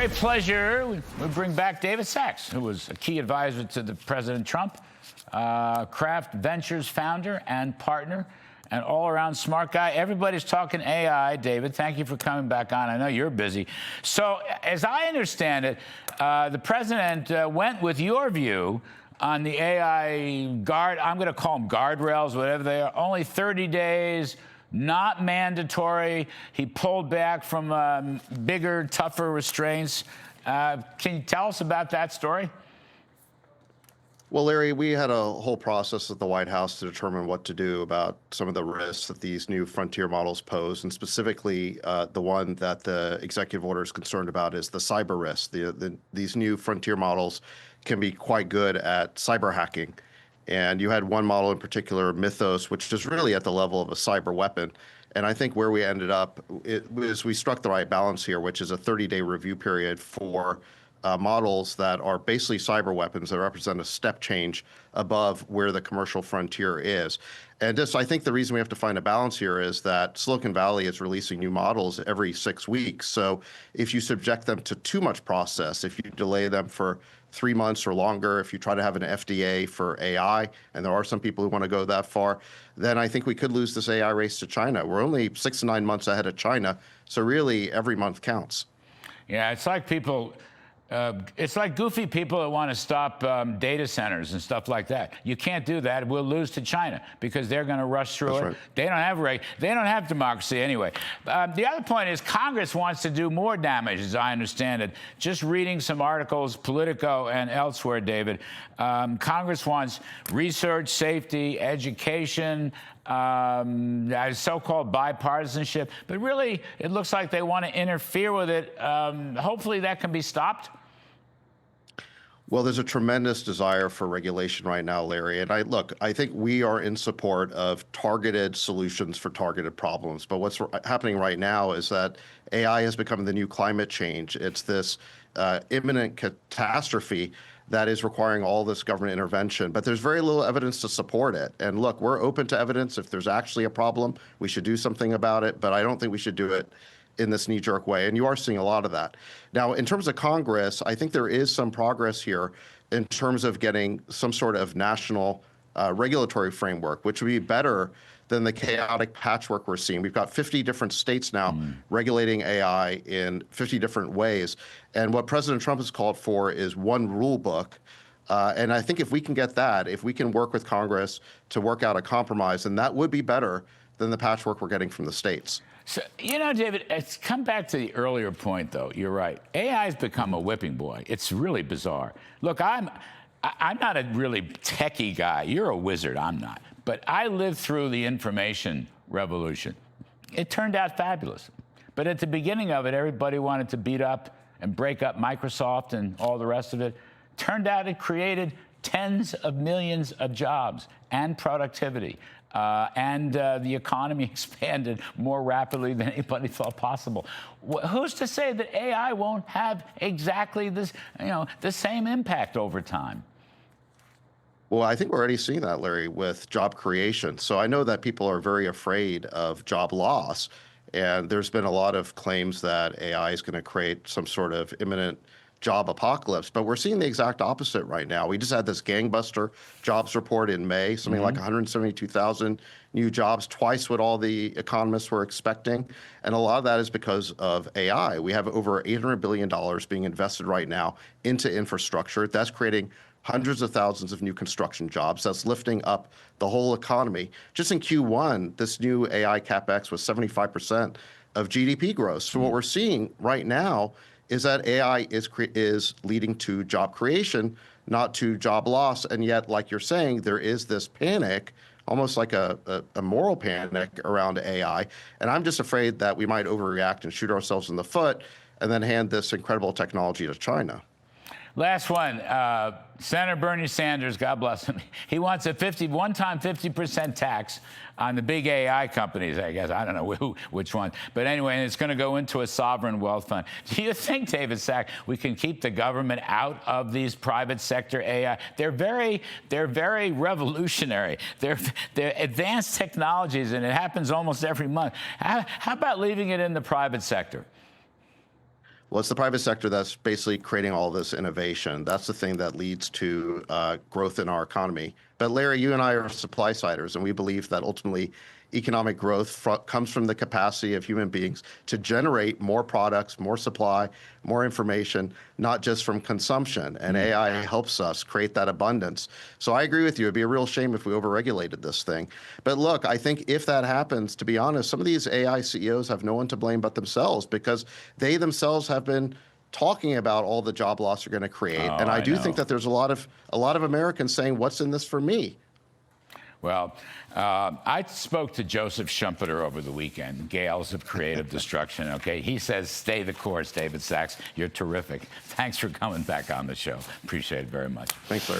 Great pleasure. We bring back David Sachs, who was a key advisor to the President Trump, Kraft Ventures founder and partner, and all-around smart guy. Everybody's talking AI. David, thank you for coming back on. I know you're busy. So, as I understand it, the president went with your view on the AI guard. I'm going to call them guardrails, whatever they are. Only 30 days. Not mandatory. He pulled back from bigger, tougher restraints. Can you tell us about that story? Well, Larry, we had a whole process at the White House to determine what to do about some of the risks that these new frontier models pose, and specifically the one that the executive order is concerned about is the cyber risk. These new frontier models can be quite good at cyber hacking. And you had one model in particular, Mythos, which is really at the level of a cyber weapon. And I think where we ended up is we struck the right balance here, which is a 30-day review period for models that are basically cyber weapons that represent a step change above where the commercial frontier is. And just, I think the reason we have to find a balance here is that Silicon Valley is releasing new models every 6 weeks. So if you subject them to too much process, if you delay them for 3 months or longer, if you try to have an FDA for AI, and there are some people who want to go that far, then I think we could lose this AI race to China. We're only 6 to 9 months ahead of China. So really every month counts. Yeah, it's like people... it's like goofy people that want to stop data centers and stuff like that. You can't do that. We'll lose to China because they're going to rush through it. Right. They don't have democracy anyway. The other point is Congress wants to do more damage, as I understand it. Just reading some articles, Politico and elsewhere, David, Congress wants research, safety, education, so-called bipartisanship, but really it looks like they want to interfere with it. Hopefully that can be stopped. Well, there's a tremendous desire for regulation right now, Larry. And I think we are in support of targeted solutions for targeted problems. But what's happening right now is that AI has become the new climate change. It's this imminent catastrophe that is requiring all this government intervention, but there's very little evidence to support it. And look, we're open to evidence. If there's actually a problem, we should do something about it, but I don't think we should do it in this knee-jerk way, and you are seeing a lot of that. Now, in terms of Congress, I think there is some progress here in terms of getting some sort of national regulatory framework, which would be better than the chaotic patchwork we're seeing. We've got 50 different states now regulating AI in 50 different ways. And what President Trump has called for is one rule book. And I think if we can get that, if we can work with Congress to work out a compromise, then that would be better than the patchwork we're getting from the states. So, you know, David, it's come back to the earlier point, though. You're right. AI has become a whipping boy. It's really bizarre. Look, I'm not a really techie guy. You're a wizard. I'm not. But I lived through the information revolution. It turned out fabulous. But at the beginning of it, everybody wanted to beat up and break up Microsoft and all the rest of it. Turned out it created tens of millions of jobs and productivity. And the economy expanded more rapidly than anybody thought possible. Who's to say that AI won't have exactly this, the same impact over time? Well, I think we're already seeing that, Larry, with job creation. So I know that people are very afraid of job loss, and there's been a lot of claims that AI is going to create some sort of imminent job apocalypse, but we're seeing the exact opposite right now. We just had this gangbuster jobs report in May, something like 172,000 new jobs, twice what all the economists were expecting. And a lot of that is because of AI. We have over $800 billion being invested right now into infrastructure. That's creating hundreds of thousands of new construction jobs. That's lifting up the whole economy. Just in Q1, this new AI CapEx was 75% of GDP growth. So what we're seeing right now is that AI is leading to job creation, not to job loss. And yet, like you're saying, there is this panic, almost like a moral panic around AI. And I'm just afraid that we might overreact and shoot ourselves in the foot and then hand this incredible technology to China. Last one, Senator Bernie Sanders, God bless him. He wants a one-time 50% tax on the big AI companies, I guess. I don't know which one. But anyway, and it's going to go into a sovereign wealth fund. Do you think, David Sachs, we can keep the government out of these private sector AI? They're very revolutionary. They're advanced technologies, and it happens almost every month. How about leaving it in the private sector? Well, it's the private sector that's basically creating all this innovation. That's the thing that leads to growth in our economy. But Larry, you and I are supply siders, and we believe that ultimately economic growth comes from the capacity of human beings to generate more products, more supply, more information, not just from consumption. And AI helps us create that abundance. So I agree with you. It'd be a real shame if we overregulated this thing. But look, I think if that happens, to be honest, some of these AI CEOs have no one to blame but themselves, because they themselves have been talking about all the job loss they're going to create. Oh, And I do know. think that there's a lot of Americans saying, what's in this for me? Well, I spoke to Joseph Schumpeter over the weekend, Gales of Creative Destruction, okay? He says, stay the course, David Sachs. You're terrific. Thanks for coming back on the show. Appreciate it very much. Thanks, Larry.